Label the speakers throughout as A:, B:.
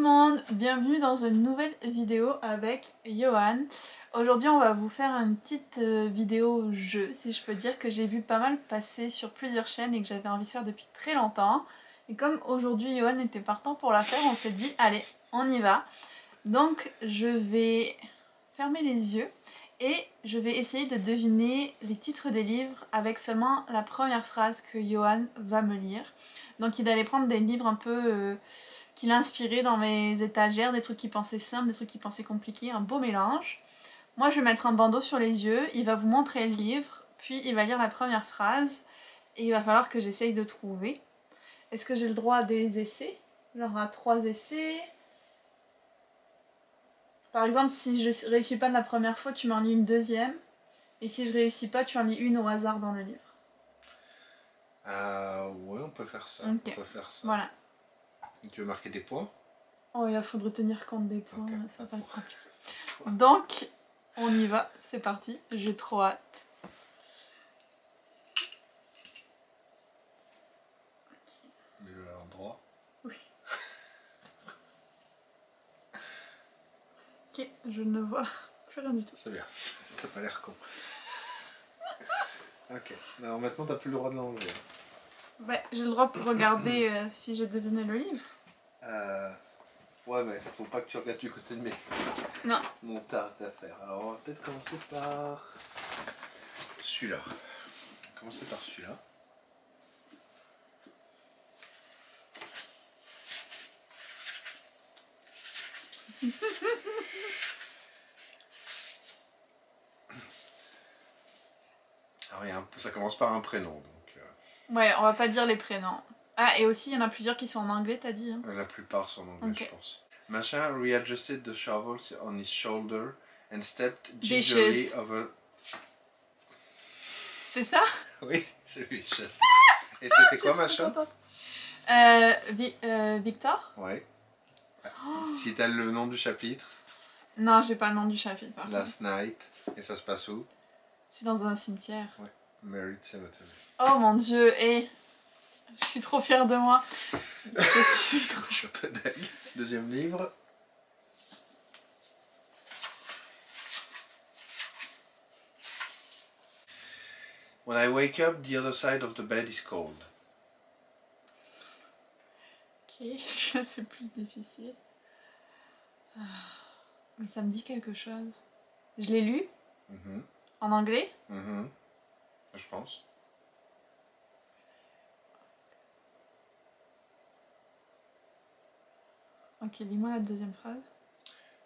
A: monde, bienvenue dans une nouvelle vidéo avec Johan. Aujourd'hui on va vous faire une petite vidéo jeu, si je peux dire, que j'ai vu pas mal passer sur plusieurs chaînes et que j'avais envie de faire depuis très longtemps. Et comme aujourd'hui Johan était partant pour la faire, on s'est dit allez, on y va. Donc je vais fermer les yeux et je vais essayer de deviner les titres des livres avec seulement la première phrase que Johan va me lire. Donc il allait prendre des livres un peu qu'il a inspiré dans mes étagères, des trucs qu'il pensait simples, des trucs qu'il pensait compliqués, un beau mélange. Moi je vais mettre un bandeau sur les yeux, il va vous montrer le livre, puis il va lire la première phrase et il va falloir que j'essaye de trouver. Est-ce que j'ai le droit à des essais? Genre à 3 essais? Par exemple, si je réussis pas de la première fois, tu m'en lis une deuxième. Et si je réussis pas, tu en lis une au hasard dans le livre.
B: Ouais, on peut faire ça.
A: Okay.
B: On peut faire ça.
A: Voilà.
B: Tu veux marquer des points?
A: Oh, il faudrait tenir compte des points,
B: okay.
A: Ça va être compliqué. Donc, on y va, c'est parti, j'ai trop hâte.
B: Le endroit?
A: Oui. Ok, je ne vois plus rien du tout.
B: C'est bien, t'as pas l'air con. Ok, alors maintenant t'as plus le droit de l'enlever.
A: Ouais, j'ai le droit pour regarder si j'ai deviné le livre.
B: Ouais, mais faut pas que tu regardes du côté de mon tas d'affaires. Alors on va peut-être commencer par celui-là. Commencer par celui-là. Alors ça commence par un prénom. Donc,
A: Ouais, on va pas dire les prénoms. Ah, et aussi il y en a plusieurs qui sont en anglais, t'as dit hein?
B: La plupart sont en anglais,
A: okay.
B: Je pense. Machin readjusted the shovel on his shoulder and stepped gingerly over...
A: C'est ça?
B: Oui, c'est Vicious. Et c'était quoi, Machin?
A: Victor?
B: Ouais. Oh. Si t'as le nom du chapitre.
A: Non, j'ai pas le nom du chapitre par
B: Last Night. Et ça se passe où?
A: C'est dans un cimetière.
B: Ouais. Married Cemetery.
A: Oh mon dieu, et je suis trop fière de moi. Je suis trop...
B: Je suis un peu dingue. Deuxième livre. When I wake up, the other side of the bed is cold.
A: Ok, celui-là c'est plus difficile. Mais ça me dit quelque chose. Je l'ai lu? En anglais?
B: Je pense.
A: Ok, lis-moi la deuxième phrase.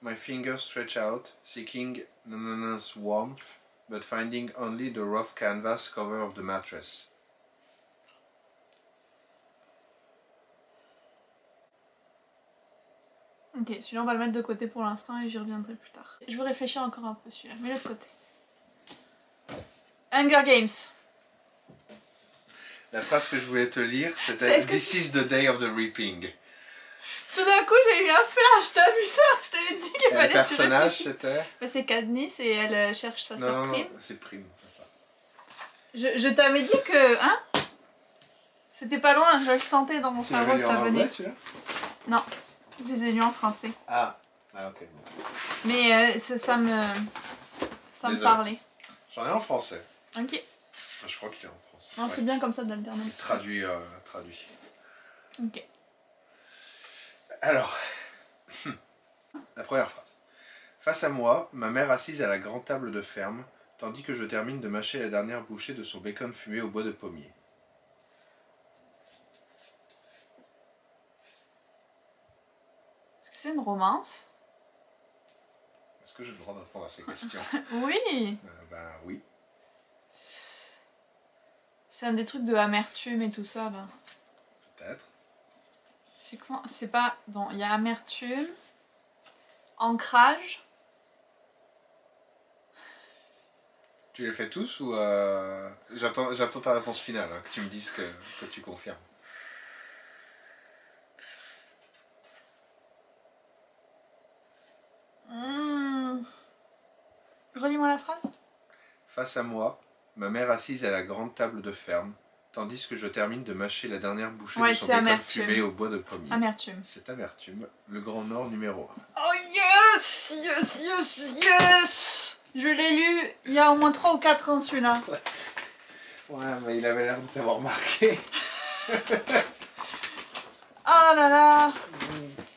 B: My fingers stretch out, seeking Nanana's warmth, but finding only the rough canvas cover of the mattress.
A: Ok, celui-là on va le mettre de côté pour l'instant et j'y reviendrai plus tard. Je vais réfléchir encore un peu celui-là, mets-le de côté. Hunger Games.
B: La phrase que je voulais te lire, c'était This is the day of the reaping.
A: Tout d'un coup j'ai eu un flash, t'as vu ça? Je te l'ai dit qu'il fallait.
B: Le personnage c'était?
A: C'est Katniss et elle cherche sa sœur Prime.
B: Non, c'est Prime, c'est ça.
A: Je t'avais dit que... Hein? C'était pas loin, je le sentais dans mon cerveau que ça venait. Non, je les ai lus en français.
B: Ah ok. Bon.
A: Mais ça me parlait.
B: J'en ai en français.
A: Ok.
B: Je crois qu'il est en français.
A: Non, c'est bien comme ça d'alterner.
B: Traduit.
A: Ok.
B: Alors, la première phrase. Face à moi, ma mère assise à la grande table de ferme, tandis que je termine de mâcher la dernière bouchée de son bacon fumé au bois de pommier.
A: Est-ce que c'est une romance?
B: Est-ce que j'ai le droit de répondre à ces questions?
A: Oui.
B: Ben oui.
A: C'est un des trucs de amertume et tout ça là.
B: Peut-être.
A: C'est quoi? C'est pas... Non, il y a amertume, ancrage.
B: Tu les fais tous ou j'attends ta réponse finale, hein, que tu me dises que tu confirmes.
A: Relis-moi la phrase.
B: Face à moi, ma mère assise à la grande table de ferme, tandis que je termine de mâcher la dernière bouchée
A: ouais,
B: de son bacon fumé au bois de pommier.
A: Amertume.
B: C'est amertume, le Grand Nord numéro 1.
A: Oh yes! Yes, yes, yes! Je l'ai lu il y a au moins 3 ou 4 ans celui-là.
B: Ouais, mais il avait l'air de t'avoir marqué.
A: Oh là là!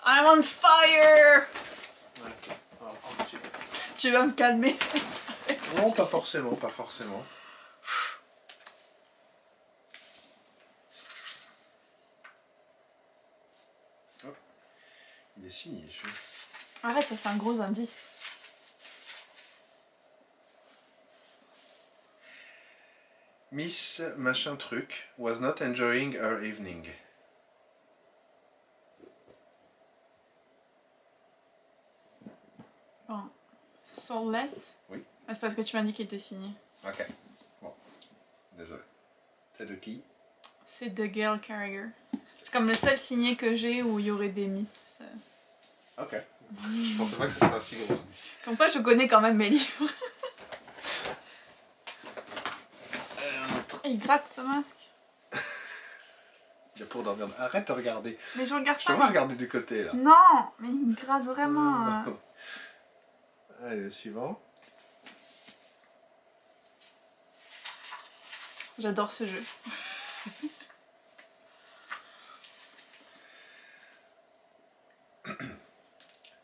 A: I'm on fire!
B: Ok, on va prendre celui-là.
A: Tu vas me calmer.
B: Non, pas forcément, pas forcément. Hop. Il est signé, celui-là.
A: Arrête, ça c'est un gros indice.
B: Miss machin truc was not enjoying her evening.
A: Bon. Soulless?
B: Oui.
A: Ah, c'est parce que tu m'as dit qu'il était signé.
B: Ok. Bon. Désolé. C'est de qui?
A: C'est de Gail Carriger. C'est comme le seul signé que j'ai où il y aurait des miss.
B: Ok. Je pensais pas que ce serait un si gros indice.
A: Comme quoi je connais quand même mes livres. Il gratte ce masque.
B: Il y a pour dormir. Arrête de regarder.
A: Mais je regarde
B: Je
A: pas.
B: te vois regarder du côté là.
A: Non, mais il me gratte vraiment.
B: Allez, le suivant.
A: J'adore ce jeu.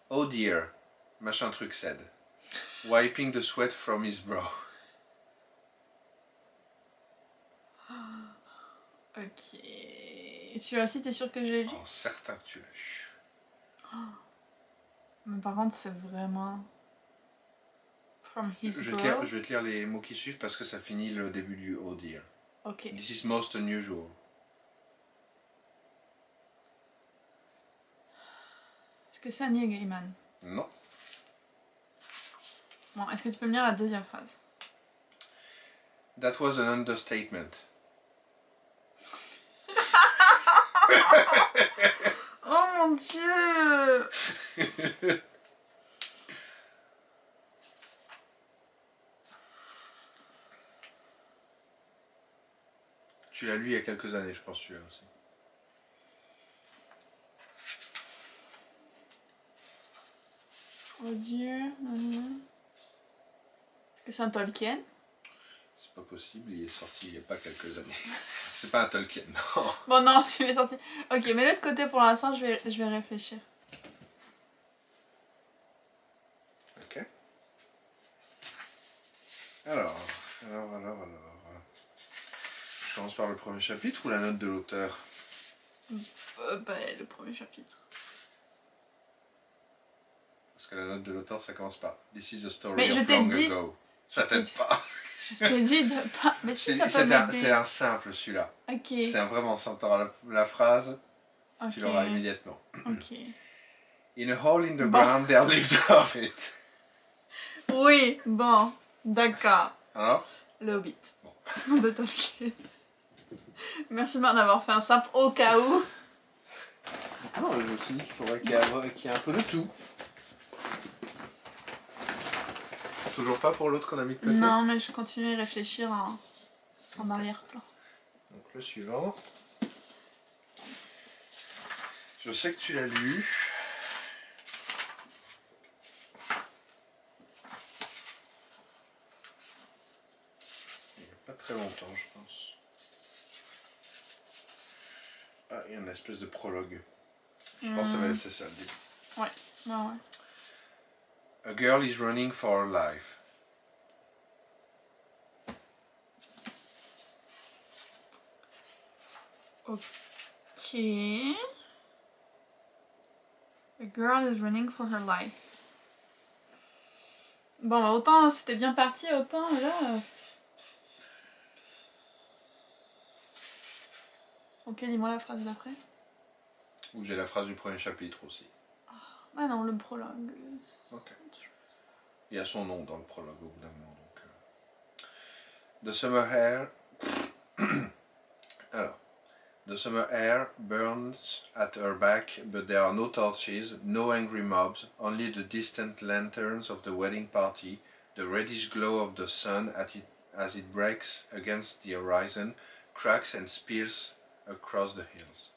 B: Oh dear, machin truc said, wiping the sweat from his brow.
A: Ok. Celui-là aussi, t'es sûr que je l'ai lu?
B: Oh, certain que tu l'as lu.
A: Mais par contre, c'est vraiment... From his
B: Je
A: brow.
B: vais te lire les mots qui suivent parce que ça finit le début du oh dear.
A: Ok.
B: This is most unusual.
A: Est-ce que c'est un Neil Gaiman?
B: Non.
A: Bon, est-ce que tu peux me lire la deuxième phrase?
B: That was an understatement.
A: Oh mon dieu!
B: Tu l'as lu il y a quelques années, je pense, celui-là aussi.
A: Oh dieu. Est-ce que c'est un Tolkien?
B: C'est pas possible, il est sorti il n'y a pas quelques années. C'est pas un Tolkien, non.
A: Bon non, il est sorti. Ok, mais l'autre côté pour l'instant, je vais réfléchir.
B: Ok. Alors. Je commence par le premier chapitre ou la note de l'auteur?
A: Bah, le premier chapitre.
B: Parce que la note de l'auteur, ça commence par This is a story
A: Mais je
B: of
A: t'ai
B: long
A: dit...
B: ago. Ça t'aide pas.
A: Je t'ai dit de pas... Mais si, ça peut m'aider.
B: C'est un simple, celui-là.
A: Ok.
B: C'est vraiment simple. T'auras la phrase,
A: Okay.
B: tu l'auras immédiatement.
A: Ok.
B: In a hole in the ground, there lived a hobbit.
A: Oui, bon, d'accord.
B: Alors?
A: Le Hobbit. Bon. De Tolkien. Merci de m'en avoir fait un simple au cas où.
B: Non, je me suis dit qu'il faudrait qu'il y ait un peu de tout. Toujours pas pour l'autre qu'on a mis de côté?
A: Non, mais je continue à réfléchir en arrière-plan.
B: Donc le suivant. Je sais que tu l'as lu. Il n'y a pas très longtemps, je pense. Ah, il y a une espèce de prologue. Je pense que ça va être ça le début.
A: Ouais, ouais.
B: A girl is running for her life.
A: Ok. A girl is running for her life. Bon, bah, autant c'était bien parti, autant là... Ok, dis-moi la phrase d'après.
B: Ou j'ai la phrase du premier chapitre aussi.
A: Ah non, le prologue.
B: Ok. Il y a son nom dans le prologue au bout d'un moment. Donc, The summer air... Alors. The summer air burns at her back, but there are no torches, no angry mobs, only the distant lanterns of the wedding party, the reddish glow of the sun as it breaks against the horizon, cracks and spills across the hills.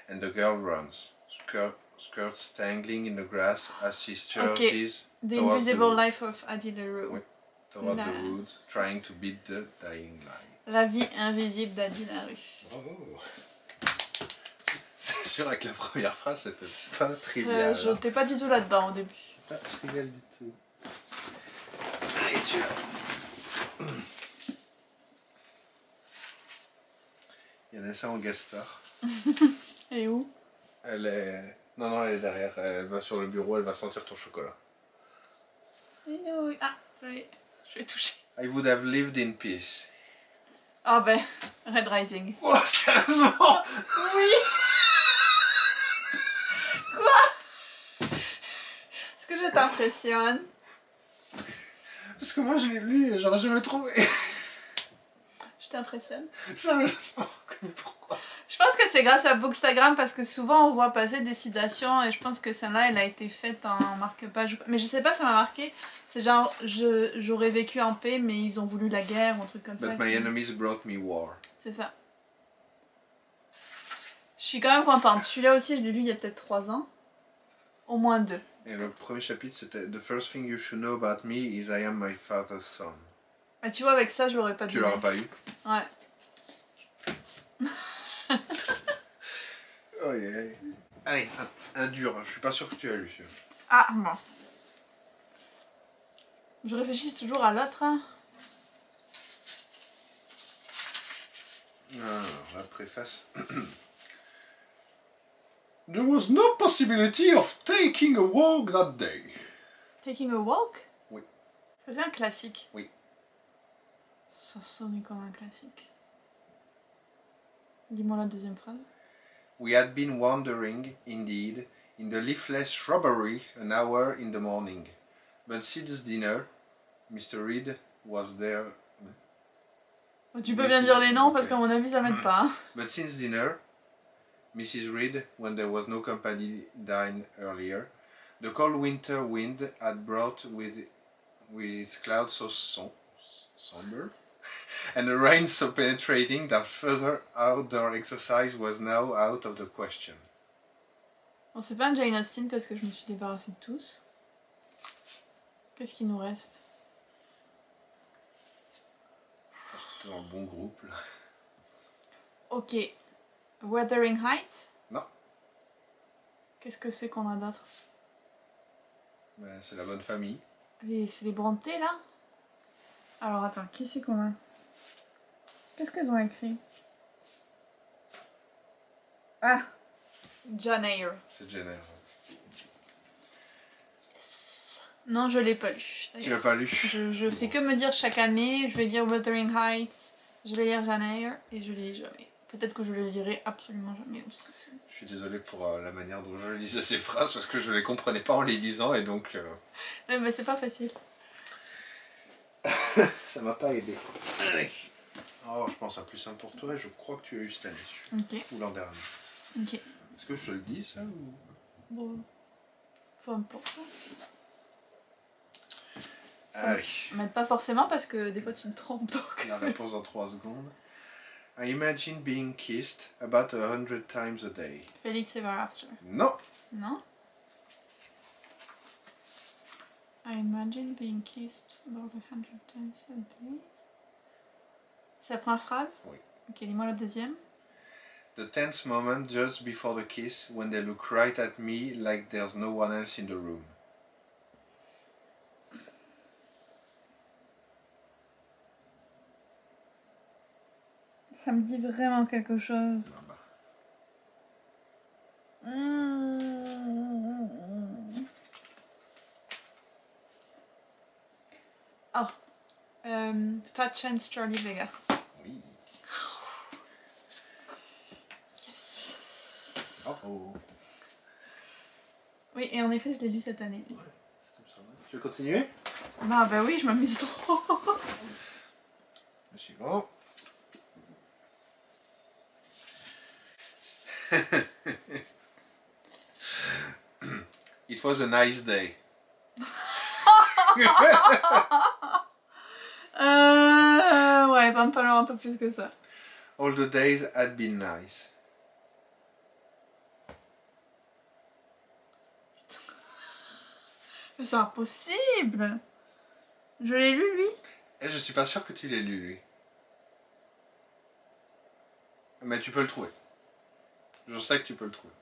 B: And the girl runs, skirts tangling in the grass as she surges
A: The Invisible Life of Addie LaRue.
B: Oui, toward the woods, trying to beat the dying light.
A: La vie invisible d'Addie LaRue.
B: Bravo. C'est sûr, avec la première phrase, c'était pas trivial.
A: Je n'étais pas du tout là-dedans au début.
B: Pas trivial du tout. Allez, celui-là. Il y a Nessa en guest star.
A: Et où?
B: Elle est... Non, elle est derrière. Elle va sur le bureau, elle va sentir ton chocolat.
A: Ah, je vais toucher.
B: I would have lived in peace.
A: Ah ben, Red Rising.
B: Oh, sérieusement?
A: Oui. Quoi? Est-ce que je t'impressionne?
B: Parce que moi je l'ai lu et j'aurais jamais trouvé.
A: Je t'impressionne?
B: Sérieusement? Pourquoi?
A: Je pense que c'est grâce à Bookstagram parce que souvent on voit passer des citations et je pense que celle-là elle a été faite en marque-page. Mais je sais pas, ça m'a marqué. C'est genre, j'aurais vécu en paix mais ils ont voulu la guerre ou un truc comme ça.
B: But my enemies brought me war.
A: C'est ça. Je suis quand même contente. Celui-là aussi je l'ai lu il y a peut-être 3 ans. Au moins 2.
B: Et le premier chapitre c'était The first thing you should know about me is I am my father's son.
A: Bah, tu vois, avec ça je l'aurais pas
B: Tu
A: donné.
B: l'auras pas eu?
A: Ouais.
B: Oh, yeah. Allez, un dur, je suis pas sûr que tu as lu celui-là.
A: Ah bon. Je réfléchis toujours à l'autre. Hein.
B: Alors, la préface. There was no possibility of taking a walk that day.
A: Taking a walk?
B: Oui.
A: C'est un classique.
B: Oui.
A: Ça sonne comme un classique. Dis-moi la deuxième phrase.
B: We had been wandering, indeed, in the leafless shrubbery an hour in the morning. But since dinner, Mr. Reed was there.
A: Tu peux bien dire les noms parce qu'à mon avis ça m'aide pas. Hein.
B: But since dinner, Mrs. Reed, when there was no company dined earlier, the cold winter wind had brought with its clouds so somber, and the rain so penetrating that further outdoor exercise was now out of the question.
A: Bon, c'est pas un Jane Austen parce que je me suis débarrassée de tous. Qu'est-ce qu'il nous reste?
B: T'es dans le bon groupe là.
A: Ok. Wuthering Heights?
B: Non.
A: Qu'est-ce que c'est qu'on a d'autre?
B: Ben, c'est la bonne famille.
A: C'est les Brontë là? Alors attends, qui c'est qu'on a? Qu'est-ce qu'elles ont écrit? Ah! Jane Eyre.
B: C'est Jane Eyre.
A: Non, je l'ai pas lu.
B: Tu l'as pas lu?
A: Je fais que me dire chaque année, je vais lire Wuthering Heights, je vais lire Jane Eyre et je lis jamais. Peut-être que je le lirai absolument jamais aussi.
B: Je suis désolé pour la manière dont je lisais ces phrases parce que je les comprenais pas en les lisant et donc...
A: Ouais, mais c'est pas facile.
B: Ça m'a pas aidé. Oh, je pense à plus simple pour toi et je crois que tu as eu cette année.
A: Ok.
B: Ou l'an dernier.
A: Ok.
B: Est-ce que je te le dis ça ou...
A: Bon. Peu importe.
B: Allez.
A: M'aide pas forcément parce que des fois tu te trompes donc.
B: La réponse en 3 secondes. I imagine being kissed about 100 times a day.
A: Felix Ever After.
B: Non.
A: Non? I imagine being kissed about 100 times a day. C'est la première phrase?
B: Oui.
A: Ok, dis-moi la deuxième.
B: The tense moment just before the kiss when they look right at me like there's no one else in the room.
A: Ça me dit vraiment quelque chose.
B: Ah bah.
A: Oh. Fat Chance Charlie Vega.
B: Oui.
A: Yes.
B: Oh.
A: Oui, et en effet, je l'ai lu cette année.
B: Ouais, c'est comme ça. Tu veux continuer?
A: Ah bah oui, je m'amuse trop.
B: Le suivant. It was a nice day.
A: Ouais, va me falloir un peu plus que ça.
B: All the days had been nice.
A: Mais c'est impossible. Je l'ai lu, lui.
B: Et je suis pas sûr que tu l'aies lu, lui. Mais tu peux le trouver. Je sais que tu peux le trouver.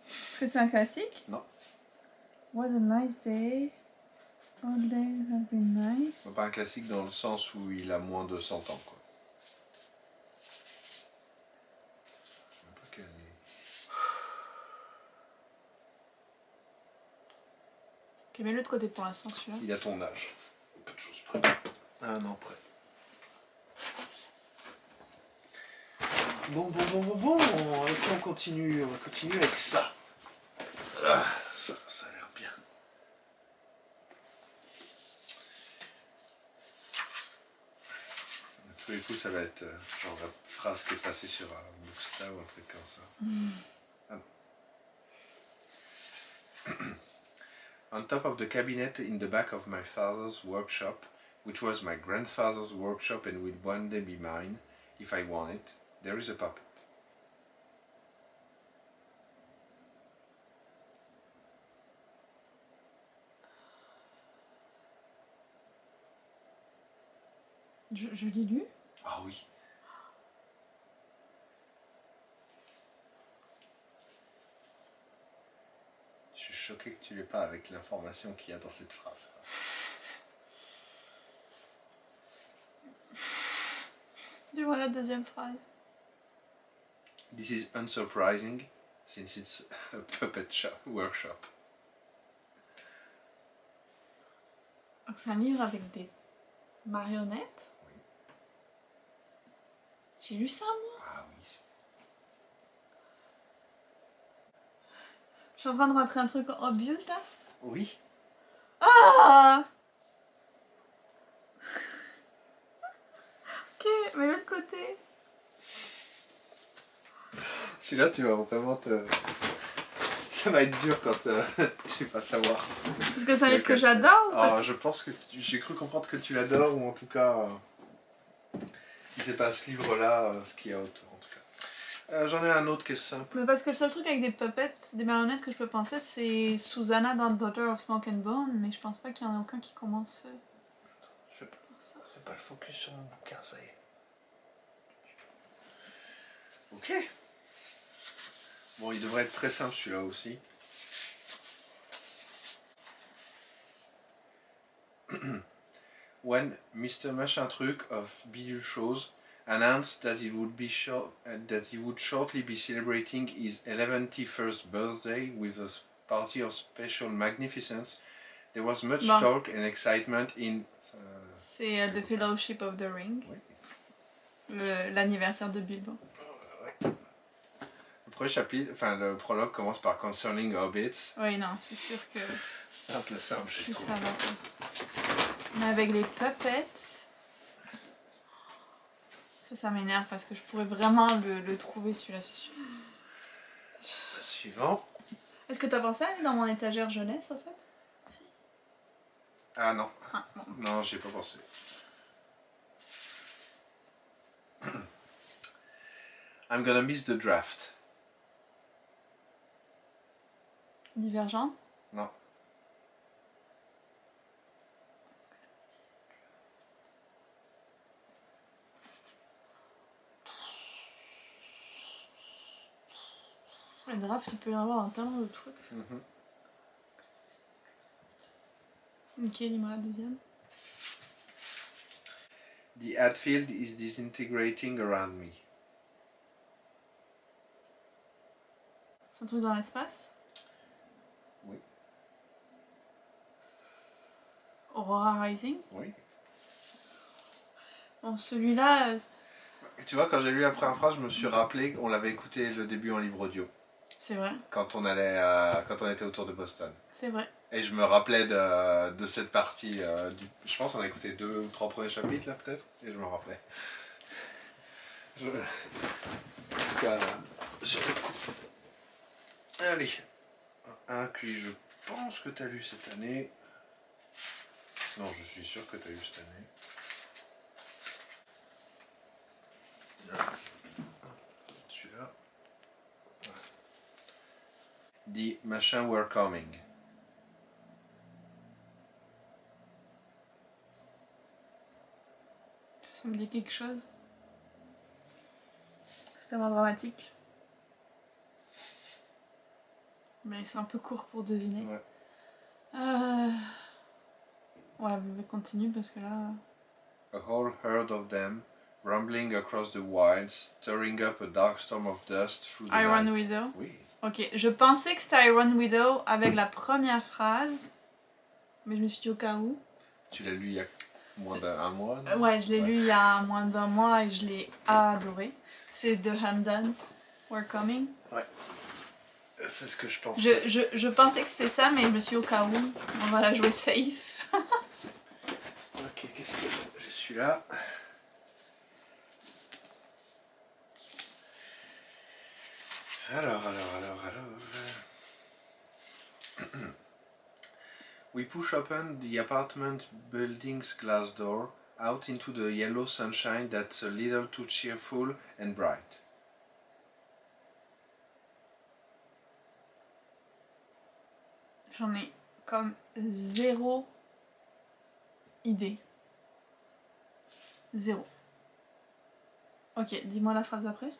A: Est-ce que c'est un classique?
B: Non.
A: What a nice day. All days have been nice.
B: Pas un classique dans le sens où il a moins de 100 ans, quoi. Je sais même pas quelle est.
A: Ok, mets-le de côté pour l'instant, celui-là.
B: Il a ton âge. Peu de choses près. Un an près. Bon. Ok, on continue avec ça. Ah, ça a l'air bien. À tous les coups, ça va être genre la phrase qui est passée sur un Booksta ou un truc comme ça. Ah non. On top of the cabinet in the back of my father's workshop, which was my grandfather's workshop and will one day be mine, if I want it, there is a puppet.
A: Je l'ai lu.
B: Ah oui. Je suis choqué que tu l'aies pas avec l'information qu'il y a dans cette phrase.
A: Dis-moi la deuxième phrase.
B: This is unsurprising, since it's a puppet workshop.
A: Donc c'est un livre avec des marionnettes.
B: Oui.
A: J'ai lu ça, moi.
B: Ah oui.
A: Je suis en train de rentrer un truc obvious, là.
B: Oui.
A: Ah! Ok, mais l'autre côté.
B: Celui-là, tu vas vraiment te... Ça va être dur quand tu vas savoir.
A: Parce que c'est un livre que j'adore ou
B: Ah, je pense que j'ai cru comprendre que tu l'adores, ou en tout cas, si c'est pas ce livre-là, ce qu'il y a autour, en tout cas. J'en ai un autre qui est simple.
A: Mais parce que le seul truc avec des puppets, des marionnettes que je peux penser, c'est Susanna dans Daughter of Smoke and Bone, mais je pense pas qu'il y en a aucun qui commence
B: Fais pas le focus sur mon bouquin, ça y est. Ok. Bon, il devrait être très simple celui-là aussi. When Mr. Machin Truc of Bidule Shows announced that he would shortly be celebrating his 11th birthday with a party of special magnificence, there was much talk and excitement in...
A: C'est The Fellowship of the Ring.
B: Oui.
A: L'anniversaire de Bilbo.
B: Le premier chapitre, enfin le prologue commence par Concerning Hobbits.
A: Oui, non, c'est sûr que...
B: C'est un peu simple, je trouve.
A: Ça va pas. Mais avec les puppets... Ça m'énerve parce que je pourrais vraiment le trouver celui-là, c'est sûr.
B: Suivant.
A: Est-ce que t'as pensé à aller dans mon étagère jeunesse, en fait?
B: Ah non.
A: Ah, bon.
B: Non, j'y ai pas pensé. I'm gonna miss the draft.
A: Divergent?
B: Non.
A: Le draft, il peut y avoir un tellement de trucs. Ok, dis-moi la deuxième.
B: The Hatfield is disintegrating around me.
A: C'est un truc dans l'espace?
B: Oui.
A: Aurora Rising?
B: Oui.
A: Bon, celui-là...
B: Tu vois, quand j'ai lu la première phrase, je me suis rappelé qu'on l'avait écouté le début en livre audio.
A: C'est vrai.
B: Quand on était autour de Boston.
A: C'est vrai.
B: Et je me rappelais de cette partie. Je pense qu'on a écouté 2 ou 3 premiers chapitres là peut-être. Et je me rappelais. En tout cas, sur le coup. Allez. Un que je pense que tu as lu cette année. Non, je suis sûr que tu as lu cette année. the machines were coming.
A: Ça me dit quelque chose. C'est tellement dramatique. Mais c'est un peu court pour deviner.
B: Ouais.
A: Ouais, mais continue parce que là...
B: A whole herd of them, rumbling across the wilds, stirring up a dark storm of dust through the
A: Iron
B: night.
A: Widow.
B: Oui.
A: Ok, je pensais que c'était Iron Widow avec la première phrase, mais je me suis dit au cas où.
B: Tu l'as lu il y a moins d'un mois, non?
A: Ouais, je l'ai lu il y a moins d'un mois et je l'ai adoré. C'est The Hamdans Were Coming.
B: Ouais. C'est ce que je pense.
A: Je pensais que c'était ça, mais je me suis dit au cas où, on va la jouer safe.
B: Ok, qu'est-ce que j'ai celui-là? Alors. We push open the apartment building's glass door out into the yellow sunshine that's a little too cheerful and bright.
A: J'en ai comme zéro idée. Zéro. Ok, dis-moi la phrase d'après.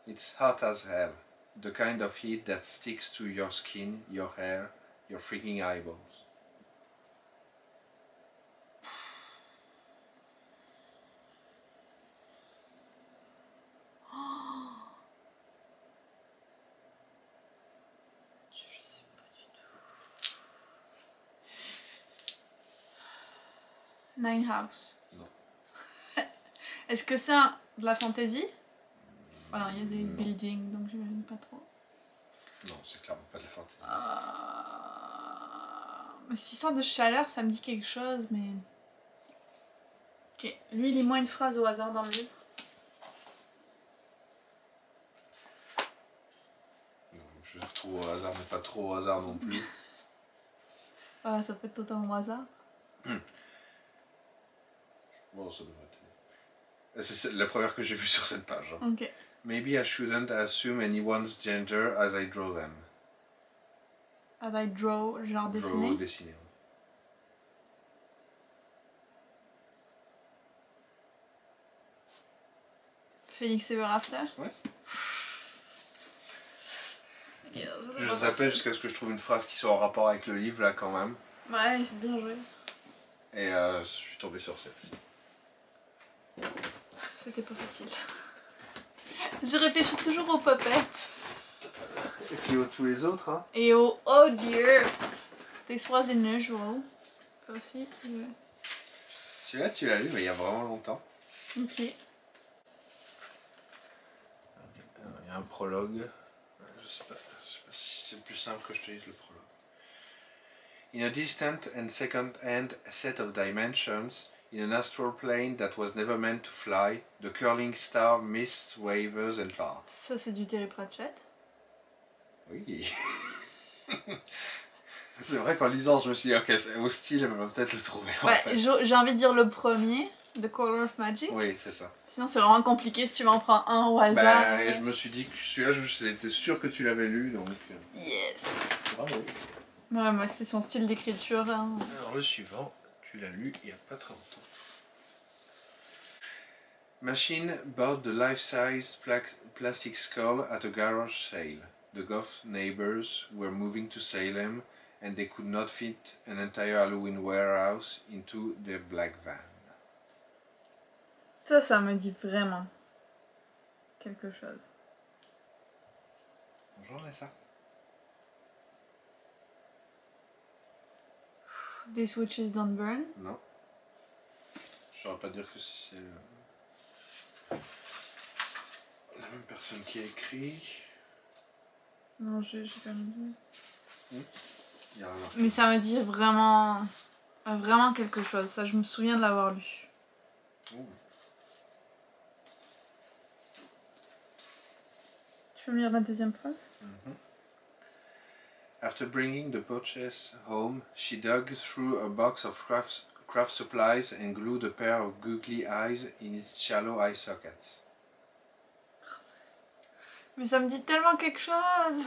B: It's hot as hell. The kind of heat that sticks to your skin, your hair, your freaking eyeballs.
A: Nine House.
B: Non.
A: Est-ce que c'est de la fantasy? Voilà, il y a des buildings, donc j'imagine pas trop.
B: Non, c'est clairement pas de la fantasy.
A: Cette histoire de chaleur, ça me dit quelque chose, mais... Ok, lui, lis-moi une phrase au hasard dans le livre.
B: Non, je trouve au hasard, mais pas trop au hasard non plus.
A: Voilà, ça peut être totalement au hasard.
B: Bon, ça devrait être. C'est la première que j'ai vue sur cette page. Hein.
A: Ok.
B: Maybe I shouldn't assume anyone's gender as I draw them.
A: As I draw, genre dessiné.
B: Dessiné.
A: Félix Ever After.
B: Ouais.
A: Okay,
B: Je zappais jusqu'à ce que je trouve une phrase qui soit en rapport avec le livre là quand même.
A: Ouais, c'est bien joué.
B: Et je suis tombé sur celle-ci.
A: C'était pas facile. Je réfléchis toujours aux puppets.
B: Et puis tous les autres, hein.
A: Et au oh dear, this was unusual. Ça aussi. Ouais.
B: Celui-là, tu l'as lu, mais il y a vraiment longtemps.
A: Ok.
B: Il y a un prologue. Je sais pas si c'est plus simple que je te lise le prologue. In a distant and second-hand set of dimensions, in an astral plane that was never meant to fly, the curling star missed wavers and paths.
A: Ça, c'est du Terry Pratchett.
B: Oui. C'est vrai qu'en lisant, je me suis dit, ok, c'est au style, elle va peut-être le trouver.
A: Ouais,
B: en fait.
A: j'ai envie de dire le premier, The Color of Magic.
B: Oui, c'est ça.
A: Sinon, c'est vraiment compliqué si tu m'en prends un au hasard.
B: Bah, et je me suis dit que celui-là, j'étais sûr que tu l'avais lu, donc.
A: Yes.
B: Bravo.
A: Ouais, moi, c'est son style d'écriture. Hein.
B: Alors, le suivant, tu l'as lu il n'y a pas très longtemps. Machine bought the life-size plastic skull at a garage sale. The Goth neighbors were moving to Salem and they could not fit an entire Halloween warehouse into their black van.
A: Ça me dit vraiment quelque chose.
B: Bonjour, Nessa.
A: These Witches Don't Burn.
B: Non. Je saurais pas dire que c'est la même personne qui a écrit.
A: Non, j'ai pas dit.
B: Il y a rien.
A: Mais ça me dit vraiment quelque chose. Ça, je me souviens de l'avoir lu.
B: Ouh.
A: Tu peux me lire la deuxième phrase?
B: After bringing the purchase home, she dug through a box of craft supplies and glued a pair of googly eyes in its shallow eye sockets.
A: Mais ça me dit tellement quelque chose.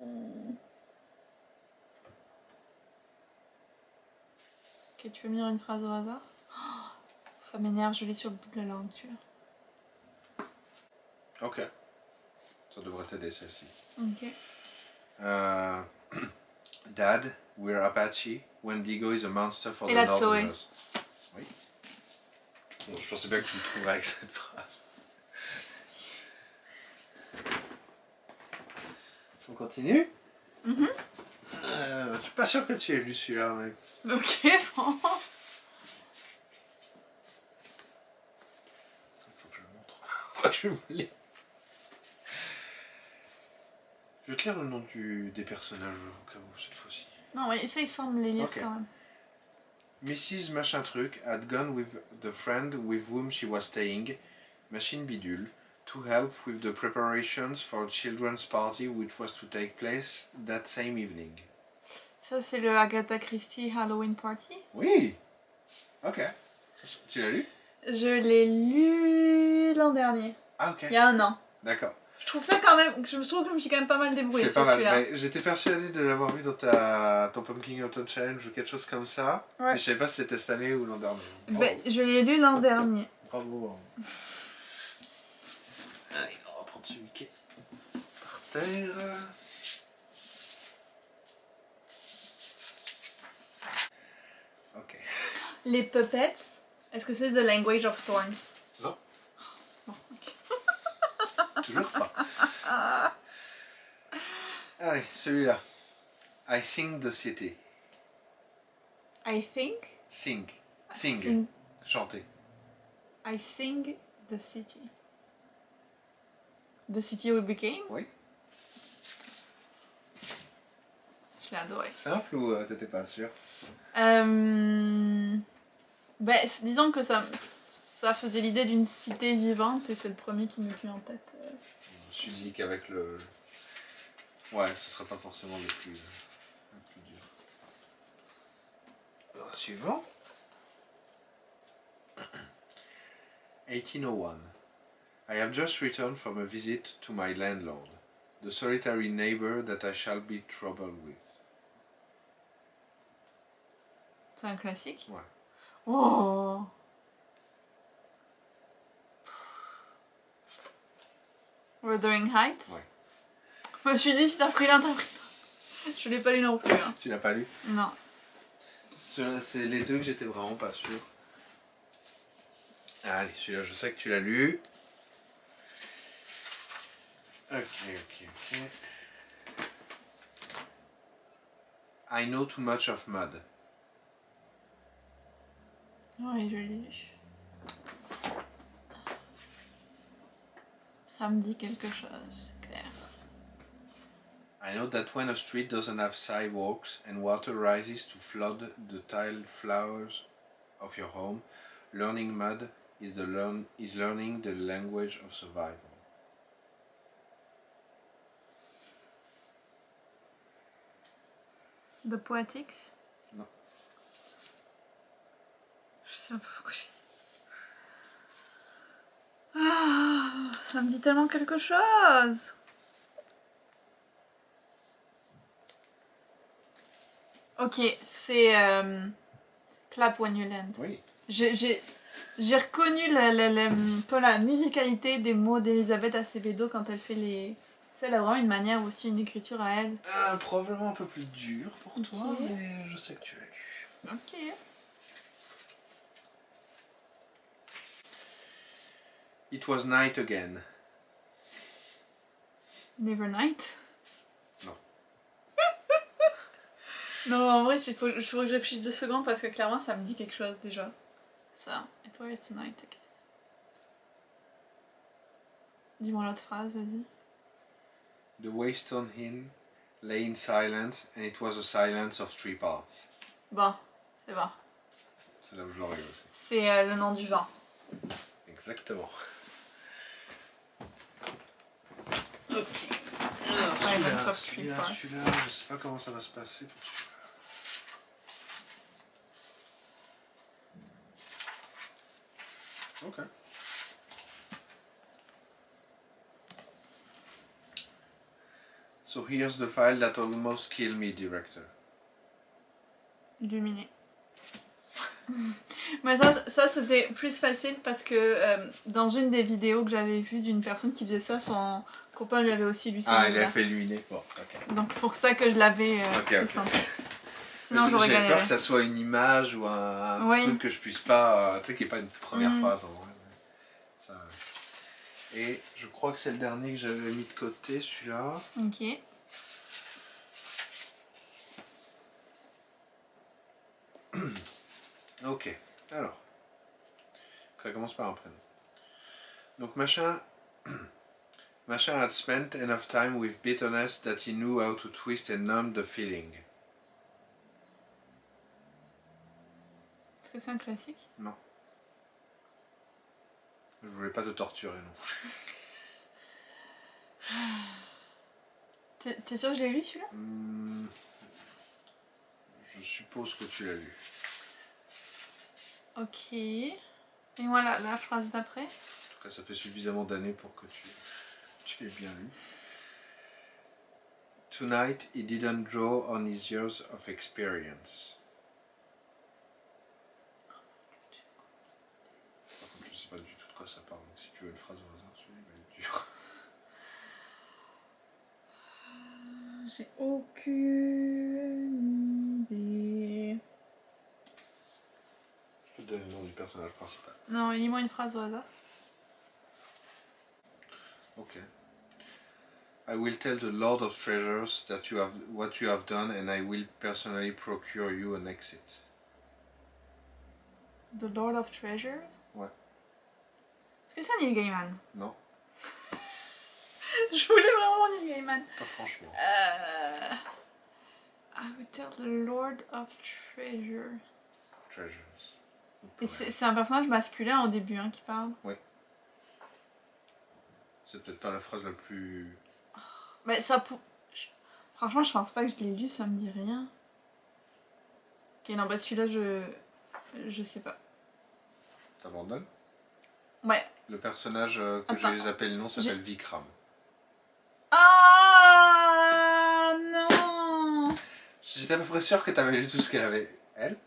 A: Ok, tu veux me dire une phrase au hasard? Oh, ça m'énerve, je l'ai sur le bout de la langue, tu vois.
B: Ok. Ça devrait t'aider celle-ci.
A: Ok.
B: Dad, we're Apache. Wendigo is a monster for
A: Et
B: the
A: la Zoé.
B: Northerners. Oui. Bon, je pensais bien que tu me trouverais avec cette phrase. On continue? Je suis pas sûr que tu aies lu celui-là, mec.
A: Ok, bon.
B: Il faut que je le montre. Faut que je me lise. Je vais te lire le nom des personnages au cas où cette fois-ci.
A: Non, mais ça, il semble les lire
B: Ok.
A: quand même.
B: Mrs. Machin Truc had gone with the friend with whom she was staying, Machine Bidule, to help with the preparations for a children's party which was to take place that same evening.
A: Ça, c'est le Agatha Christie Halloween Party.
B: Oui. Ok. Tu l'as lu?
A: Je l'ai lu l'an dernier.
B: Ah ok.
A: Il y a un an.
B: D'accord.
A: Je trouve ça quand même, je trouve que je me suis quand même pas mal débrouillée
B: C'est
A: sur
B: pas mal.
A: celui-là.
B: Mais j'étais persuadé de l'avoir vu dans ton Pumpkin Autumn Challenge ou quelque chose comme ça.
A: Ouais.
B: Mais je savais pas si c'était cette année ou l'an dernier. Bravo.
A: Ben, je l'ai lu l'an dernier.
B: Bravo. Allez, on va prendre celui qui est par terre. Ok.
A: Les puppets, est-ce que c'est The Language of Thorns?
B: Non.
A: Bon, ok.
B: Toujours pas. Allez, celui-là. I sing the city.
A: I think.
B: Sing. Sing.
A: Sing.
B: Chanter.
A: I sing the city. The city we became?
B: Oui.
A: Je l'ai adoré.
B: Simple ou t'étais pas sûr?
A: Ben, disons que ça faisait l'idée d'une cité vivante et c'est le premier qui me vient en tête.
B: Je me suis dit qu'avec le... Ouais, ce serait pas forcément le plus dur. Alors, suivant. 1801. I have just returned from a visit to my landlord, the solitary neighbor that I shall be troubled with.
A: C'est un classique?
B: Ouais.
A: Oh! Wuthering Heights?
B: Ouais.
A: Je me suis dit, si t'as pris l'un, t'as pris l'un. Je l'ai pas lu non plus. Hein.
B: Tu l'as pas lu?
A: Non.
B: C'est les deux que j'étais vraiment pas sûr. Allez, celui-là, je sais que tu l'as lu. Ok. I know too much of mud.
A: Oui, je l'ai lu. Ça me dit quelque chose, c'est clair.
B: I know that when a street doesn't have sidewalks and water rises to flood the tiled flowers of your home, learning mud is learning the language of survival.
A: The Poetics?
B: Non.
A: Je sais pas pourquoi j'ai dit. Ah, ça me dit tellement quelque chose. Ok, c'est Clap When You Land.
B: Oui.
A: J'ai reconnu la musicalité des mots d'Elisabeth Acevedo quand elle fait les... Elle a vraiment une manière aussi, une écriture à elle.
B: Probablement un peu plus dur pour toi,
A: Ok.
B: mais je sais que tu l'as lu.
A: Ok.
B: It was night again.
A: Nevernight?
B: Non.
A: Non, en vrai, il faut que je réfléchisse 2 secondes parce que clairement, ça me dit quelque chose déjà. Ça, It was night again. Dis-moi l'autre phrase, vas-y.
B: The Waystone Inn lay in silence, and it was a silence of 3 parts.
A: Bon, c'est bon.
B: C'est là où je l'aurais aussi.
A: C'est le nom du vin.
B: Exactement.
A: Silence of 3 parts.
B: Celui-là, je sais pas comment ça va se passer pour celui-là. Ok. So here's the file that almost killed me, director.
A: Illuminé. Mais ça c'était plus facile parce que dans une des vidéos que j'avais vues d'une personne qui faisait ça, son copain lui avait aussi lu ça.
B: Ah, il a fait illuminer. Bon, ok.
A: Donc c'est pour ça que je l'avais Sinon j'aurais galéré.
B: J'ai peur que ça soit une image ou un truc que je puisse pas... tu sais qu'il n'y ait pas une première phrase en vrai. Ça... Et je crois que c'est le dernier que j'avais mis de côté, celui-là.
A: Ok.
B: Ok, alors, ça commence par un prénom. Donc machin had spent enough time with bitterness that he knew how to twist and numb the feeling.
A: Est-ce que c'est un classique?
B: Non. Je voulais pas te torturer non.
A: T'es sûr que je l'ai lu celui-là?
B: Je suppose que tu l'as lu.
A: Ok. Et voilà la phrase d'après.
B: En tout cas, ça fait suffisamment d'années pour que tu l'aies bien lu. Tonight, he didn't draw on his years of experience. Par contre, je sais pas du tout de quoi ça parle, donc si tu veux une phrase au hasard, celui-là va être dur.
A: J'ai aucune idée.
B: Je peux te donner le nom du personnage principal.
A: Non, lis-moi une phrase au hasard.
B: Ok. I will tell the Lord of Treasures that what you have done, and I will personally procure you an exit.
A: The Lord of Treasures?
B: Ouais.
A: Est-ce que c'est Neil Gaiman?
B: Non.
A: Je voulais vraiment Neil Gaiman.
B: Pas franchement.
A: I will tell the Lord of Treasures.
B: Treasures.
A: Et c'est un personnage masculin au début hein, qui parle.
B: Oui. C'est peut-être pas la phrase la plus...
A: Mais ça pour... Franchement, je pense pas que je l'ai lu, ça me dit rien. Ok, non, bah celui-là, je sais pas.
B: T'abandonnes?
A: Ouais.
B: Le personnage que je les appelle non s'appelle Vikram.
A: Ah non.
B: J'étais à peu près sûr que t'avais lu tout ce qu'elle avait. Elle?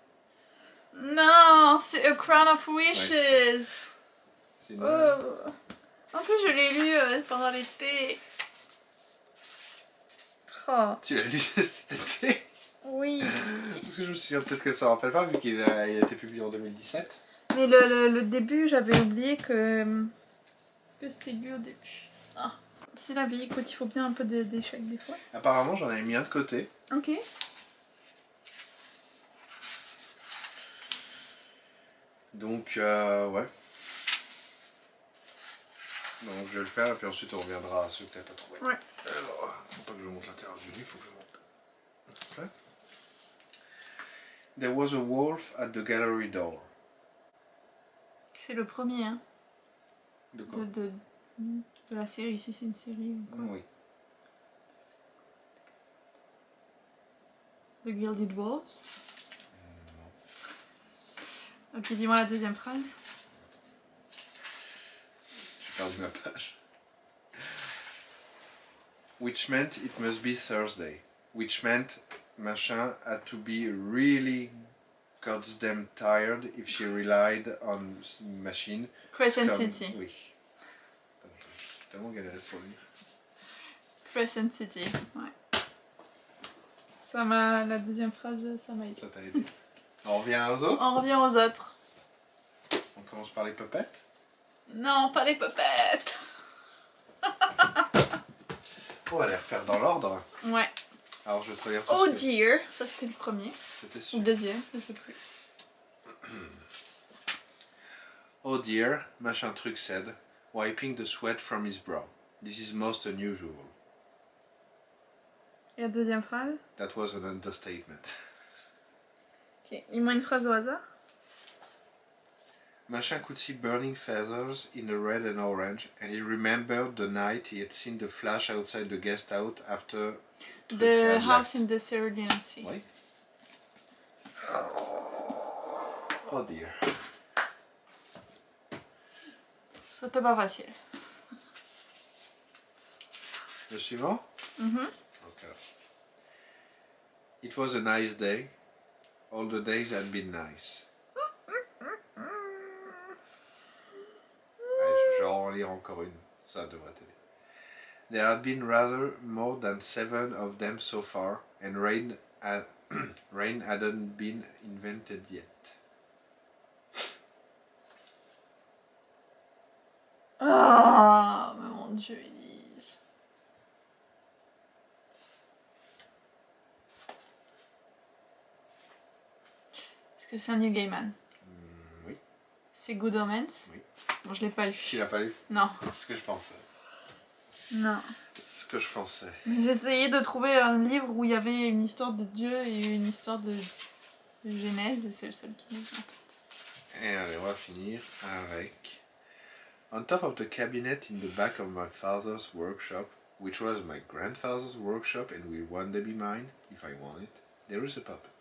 A: Non, c'est A Crown of Wishes.
B: Ouais, c'est une...
A: En plus, je l'ai lu pendant l'été. Oh.
B: Tu l'as lu cet été?
A: Oui.
B: Parce que je me souviens peut-être qu'elle s'en rappelle pas vu qu'il a été publié en 2017.
A: Mais le début, j'avais oublié que c'était lu au début. Ah. C'est la vie, écoute, il faut bien un peu d'échecs des fois.
B: Apparemment, j'en avais mis un de côté.
A: Ok.
B: Donc, ouais. Donc, je vais le faire et puis ensuite on reviendra à ceux que t'avais pas trouvé.
A: Ouais.
B: Alors, faut pas que je monte l'intérieur du livre, faut que je monte. S'il te plaît. There was a wolf at the gallery door.
A: C'est le premier, hein.
B: De quoi?
A: De la série, si c'est une série ou quoi.
B: Oui.
A: The Gilded Wolves. Ok, dis-moi la deuxième phrase.
B: J'ai perdu ma page. Which meant it must be Thursday. Which meant machin had to be really goddamn tired if she relied on machine.
A: Crescent City.
B: Oui. J'ai tellement galéré pour lire.
A: Crescent City, ouais. Ça m'a... La deuxième phrase, ça m'a aidé.
B: Ça t'a aidé. On revient aux autres?
A: On revient aux autres.
B: On commence par les puppets?
A: Non, pas les puppets.
B: On va les refaire dans l'ordre.
A: Ouais.
B: Alors je vais te relire tout
A: Oh
B: ce que...
A: dear, ça c'était le premier.
B: C'était
A: Ou
B: sûr.
A: le deuxième, je sais plus.
B: Oh dear, machin truc said, wiping the sweat from his brow. This is most unusual.
A: Et la deuxième phrase?
B: That was an understatement.
A: Ok, dis-moi une phrase au hasard.
B: Machin could see burning feathers in the red and orange, and he remembered the night he had seen the flash outside the guest house after
A: The House in the Cerulean Sea.
B: Oui. Oh dear.
A: C'était pas facile.
B: Le suivant? Alors. It was a nice day. All the days had been nice. Je vais en lire encore une. Ça devrait t'aider. There had been rather more than 7 of them so far, and rain hadn't been invented yet.
A: Ah, mais mon Dieu, Elise. Est-ce que c'est un Neil Gaiman?
B: Oui.
A: C'est Good Omens?
B: Oui.
A: Bon, je l'ai pas lu.
B: Tu l'as pas lu?
A: Non.
B: C'est ce que je pensais.
A: Non.
B: C'est ce que je pensais.
A: J'ai essayé de trouver un livre où il y avait une histoire de Dieu et une histoire de Genèse, et c'est le seul qui me vient en tête.
B: Et allez, on va finir avec... On top of the cabinet in the back of my father's workshop, which was my grandfather's workshop and will one day be mine, if I want it, there is a puppet.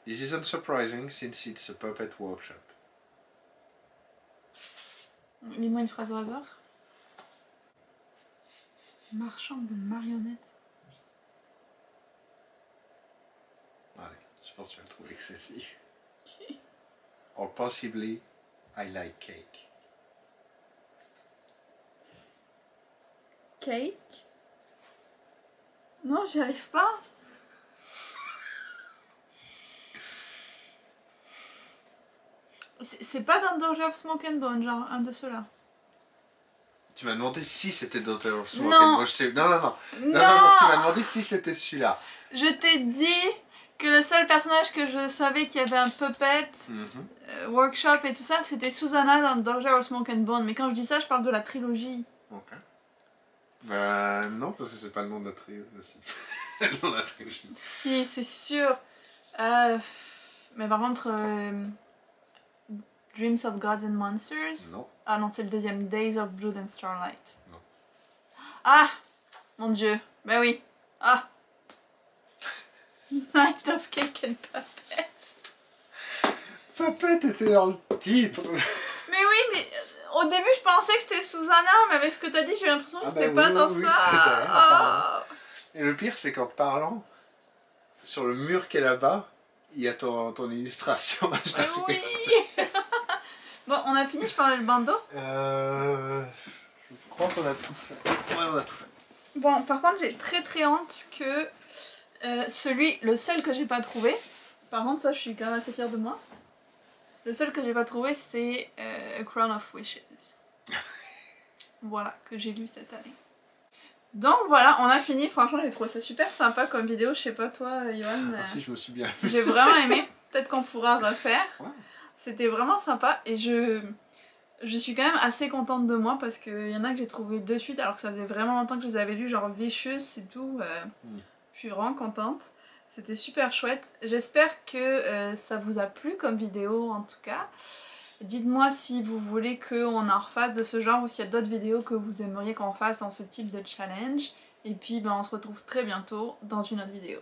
B: This isn't surprising since it's a puppet workshop.
A: Lis-moi une phrase au hasard. Marchand de marionnettes.
B: Allez, je pense que tu vas le trouver excessif. Or possibly, I like cake.
A: Cake? Non, j'y arrive pas. C'est pas dans Daughter of Smoke and Bone, genre un de ceux-là.
B: Tu m'as demandé si c'était Daughter of Smoke
A: Non.
B: and Bone. Non, tu m'as demandé si c'était celui-là.
A: Je t'ai dit que le seul personnage que je savais qui avait un puppet, workshop et tout ça, c'était Susanna dans Daughter of Smoke and Bone. Mais quand je dis ça, je parle de la trilogie.
B: Ok. Bah non, parce que c'est pas le nom de la trilogie. Le nom de la trilogie.
A: Si, c'est sûr. Mais par contre, Dreams of Gods and Monsters.
B: Non.
A: Ah non, c'est le deuxième, Days of Blood and Starlight.
B: Non.
A: Ah, mon Dieu, bah oui. Ah. Night of Cake and Puppets.
B: Puppet était dans le titre.
A: Mais oui, mais au début je pensais que c'était Susanna, mais avec ce que t'as dit, j'ai l'impression que c'était pas dans ça.
B: C'était elle,
A: Ah.
B: Et le pire, c'est qu'en parlant, sur le mur qui est là-bas, il y a ton illustration.
A: Oui. Bon, on a fini, je parlais le bandeau.
B: Je crois qu'on a tout fait. Ouais, on a tout fait.
A: Bon, par contre, j'ai très honte que le seul que j'ai pas trouvé, par contre, ça je suis quand même assez fière de moi. Le seul que j'ai pas trouvé, c'est A Crown of Wishes. Voilà, que j'ai lu cette année. Donc voilà, on a fini. Franchement, j'ai trouvé ça super sympa comme vidéo. Je sais pas toi, Johan.
B: Si, je me suis bien.
A: J'ai vraiment aimé. Peut-être qu'on pourra refaire.
B: Ouais.
A: C'était vraiment sympa et je suis quand même assez contente de moi parce qu'il y en a que j'ai trouvé de suite alors que ça faisait vraiment longtemps que je les avais lus, genre Vicious c'est tout. Je suis vraiment contente. C'était super chouette. J'espère que ça vous a plu comme vidéo en tout cas. Dites-moi si vous voulez qu'on en refasse de ce genre ou s'il y a d'autres vidéos que vous aimeriez qu'on fasse dans ce type de challenge. Et puis ben, on se retrouve très bientôt dans une autre vidéo.